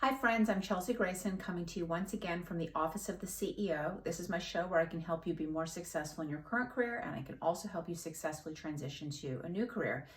Hi friends, I'm Chelsea Grayson coming to you once again from the Office of the CEO. This is my show where I can help you be more successful in your current career, and I can also help you successfully transition to a new career.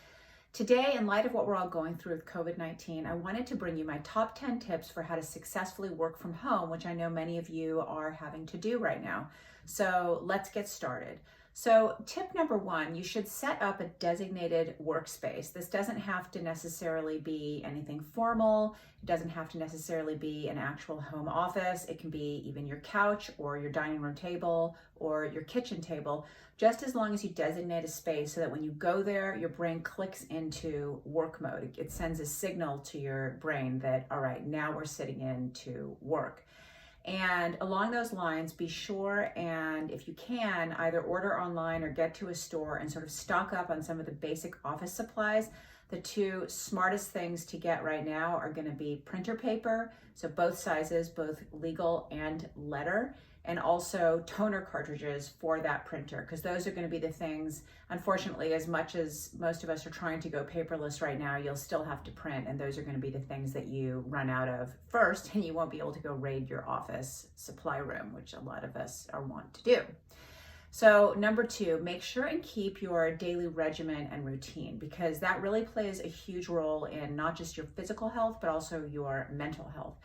Today, in light of what we're all going through with COVID-19, I wanted to bring you my top 10 tips for how to successfully work from home, which I know many of you are having to do right now. So let's get started. So tip number one, you should set up a designated workspace. This doesn't have to necessarily be anything formal. It doesn't have to necessarily be an actual home office. It can be even your couch or your dining room table or your kitchen table, just as long as you designate a space so that when you go there, your brain clicks into work mode. It sends a signal to your brain that, all right, now we're sitting in to work. And along those lines, be sure and if you can, either order online or get to a store and sort of stock up on some of the basic office supplies. The two smartest things to get right now are going to be printer paper, so both sizes, both legal and letter, and also toner cartridges for that printer, because those are going to be the things, unfortunately, as much as most of us are trying to go paperless right now, you'll still have to print, and those are going to be the things that you run out of first, and you won't be able to go raid your office supply room, which a lot of us are wont to do. So number two, make sure and keep your daily regimen and routine, because that really plays a huge role in not just your physical health, but also your mental health.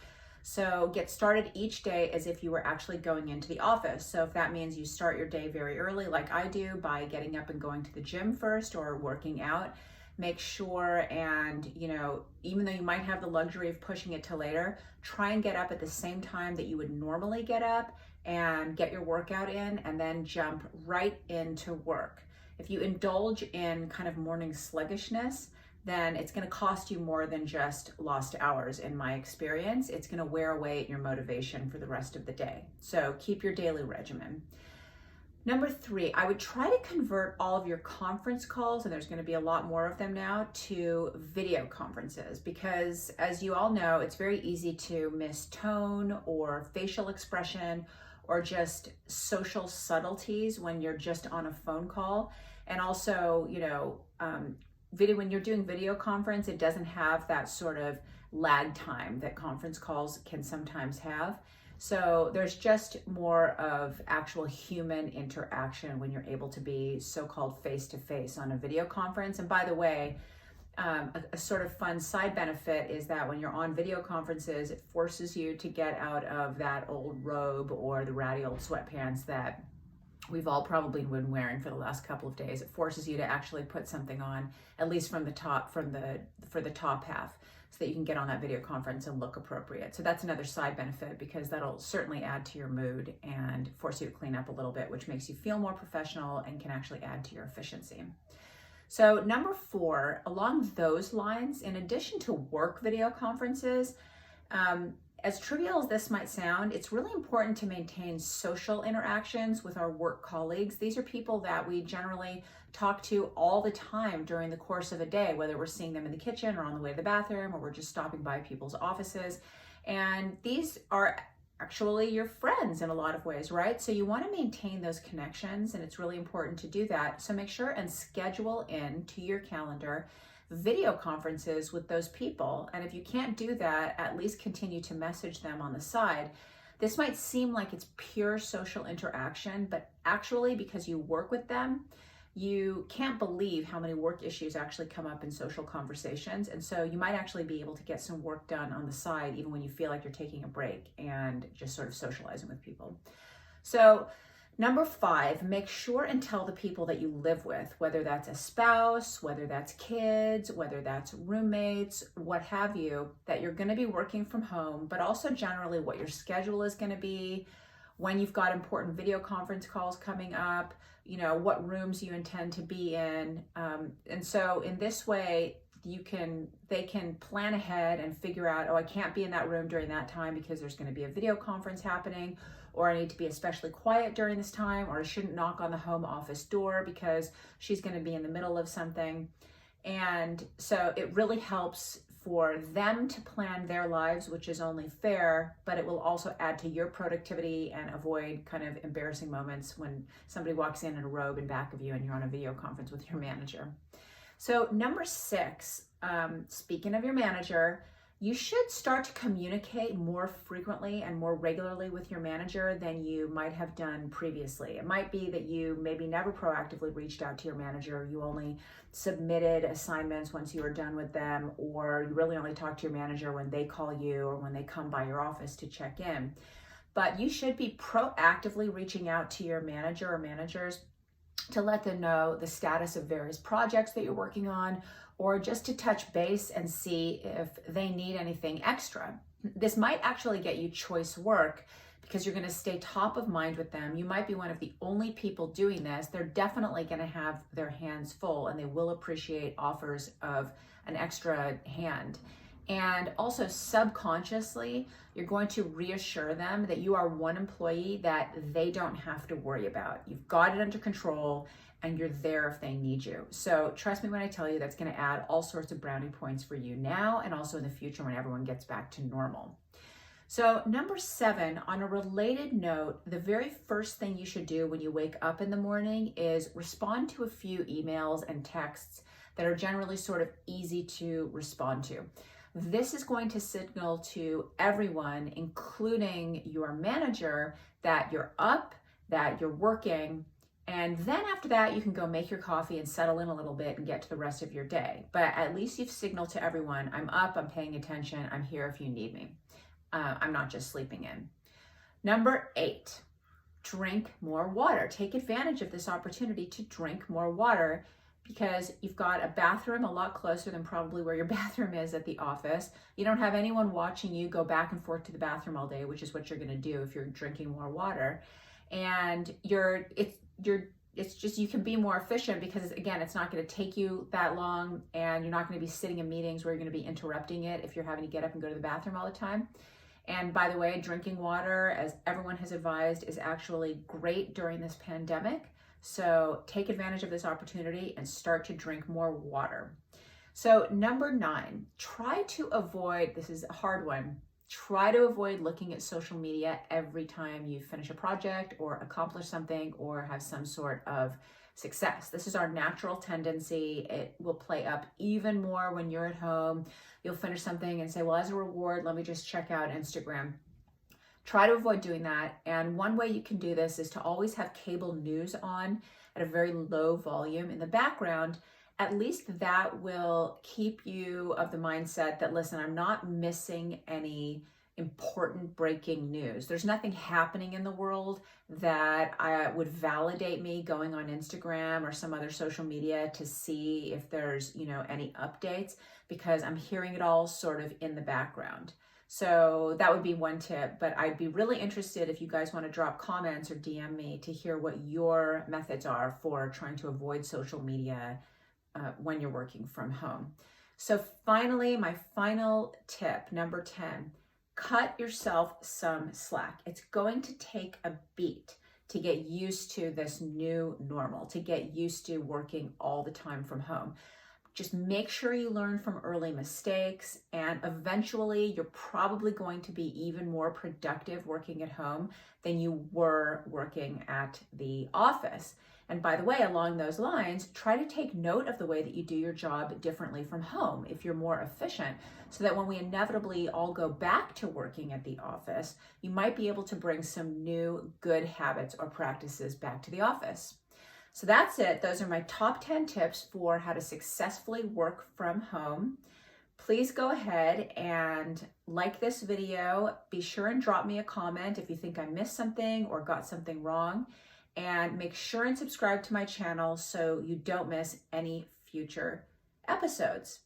So get started each day as if you were actually going into the office. So if that means you start your day very early, like I do, by getting up and going to the gym first or working out, make sure and, even though you might have the luxury of pushing it to later, try and get up at the same time that you would normally get up and get your workout in, and then jump right into work. If you indulge in kind of morning sluggishness, then it's going to cost you more than just lost hours. In my experience, it's going to wear away at your motivation for the rest of the day. So keep your daily regimen. Number three, I would try to convert all of your conference calls, and there's going to be a lot more of them now, to video conferences, because as you all know, it's very easy to miss tone or facial expression or just social subtleties when you're just on a phone call. And also, when you're doing video conference, it doesn't have that sort of lag time that conference calls can sometimes have. So there's just more of actual human interaction when you're able to be so-called face-to-face on a video conference. And by the way, a sort of fun side benefit is that when you're on video conferences, it forces you to get out of that old robe or the ratty old sweatpants that we've all probably been wearing for the last couple of days. It forces you to actually put something on, at least from the top, for the top half, so that you can get on that video conference and look appropriate. So that's another side benefit, because that'll certainly add to your mood and force you to clean up a little bit, which makes you feel more professional and can actually add to your efficiency. So number four, along those lines, in addition to work video conferences, as trivial as this might sound, it's really important to maintain social interactions with our work colleagues. These are people that we generally talk to all the time during the course of a day, whether we're seeing them in the kitchen or on the way to the bathroom, or we're just stopping by people's offices. And these are actually your friends in a lot of ways, right? So you want to maintain those connections, and it's really important to do that. So make sure and schedule in to your calendar video conferences with those people. And if you can't do that, at least continue to message them on the side. This might seem like it's pure social interaction, but actually, because you work with them, you can't believe how many work issues actually come up in social conversations. And so you might actually be able to get some work done on the side, even when you feel like you're taking a break and just sort of socializing with people. So number five, make sure and tell the people that you live with, whether that's a spouse, whether that's kids, whether that's roommates, what have you, that you're going to be working from home, but also generally what your schedule is going to be, when you've got important video conference calls coming up, what rooms you intend to be in. And so in this way, they can plan ahead and figure out, I can't be in that room during that time because there's going to be a video conference happening, or I need to be especially quiet during this time, or I shouldn't knock on the home office door because she's going to be in the middle of something. And so it really helps for them to plan their lives, which is only fair, but it will also add to your productivity and avoid kind of embarrassing moments when somebody walks in a robe in back of you and you're on a video conference with your manager. So number six, speaking of your manager, You should start to communicate more frequently and more regularly with your manager than you might have done previously. It might be that you maybe never proactively reached out to your manager. You only submitted assignments once you were done with them, or you really only talk to your manager when they call you or when they come by your office to check in. But you should be proactively reaching out to your manager or managers to let them know the status of various projects that you're working on, or just to touch base and see if they need anything extra. This might actually get you choice work because you're going to stay top of mind with them. You might be one of the only people doing this. They're definitely going to have their hands full, and they will appreciate offers of an extra hand. And also subconsciously, you're going to reassure them that you are one employee that they don't have to worry about. You've got it under control, and you're there if they need you. So trust me when I tell you that's going to add all sorts of brownie points for you now and also in the future when everyone gets back to normal. So number 7, on a related note, the very first thing you should do when you wake up in the morning is respond to a few emails and texts that are generally sort of easy to respond to. This is going to signal to everyone, including your manager, that you're up, that you're working, and then after that, you can go make your coffee and settle in a little bit and get to the rest of your day. But at least you've signaled to everyone, I'm up, I'm paying attention, I'm here if you need me. I'm not just sleeping in. Number 8, drink more water. Take advantage of this opportunity to drink more water because you've got a bathroom a lot closer than probably where your bathroom is at the office. You don't have anyone watching you go back and forth to the bathroom all day, which is what you're going to do if you're drinking more water. And it's just, you can be more efficient because, again, it's not going to take you that long, and you're not going to be sitting in meetings where you're going to be interrupting it if you're having to get up and go to the bathroom all the time. And by the way, drinking water, as everyone has advised, is actually great during this pandemic. So take advantage of this opportunity and start to drink more water. So number 9, try to avoid, this is a hard one, try to avoid looking at social media every time you finish a project or accomplish something or have some sort of success. This is our natural tendency. It will play up even more when you're at home. You'll finish something and say, well, as a reward, let me just check out Instagram. Try to avoid doing that. And one way you can do this is to always have cable news on at a very low volume in the background. At least that will keep you of the mindset that, listen, I'm not missing any important breaking news. There's nothing happening in the world that would validate me going on Instagram or some other social media to see if there's, any updates, because I'm hearing it all sort of in the background. So that would be one tip, but I'd be really interested if you guys want to drop comments or DM me to hear what your methods are for trying to avoid social media when you're working from home. So finally, my final tip, number 10, cut yourself some slack. It's going to take a beat to get used to this new normal, to get used to working all the time from home. Just make sure you learn from early mistakes, and eventually you're probably going to be even more productive working at home than you were working at the office. And by the way, along those lines, try to take note of the way that you do your job differently from home if you're more efficient, so that when we inevitably all go back to working at the office, you might be able to bring some new good habits or practices back to the office. So that's it. Those are my top 10 tips for how to successfully work from home. Please go ahead and like this video. Be sure and drop me a comment if you think I missed something or got something wrong. And make sure and subscribe to my channel so you don't miss any future episodes.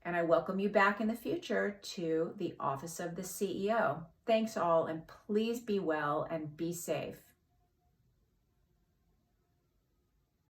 And I welcome you back in the future to the Office of the CEO. Thanks all, and please be well and be safe.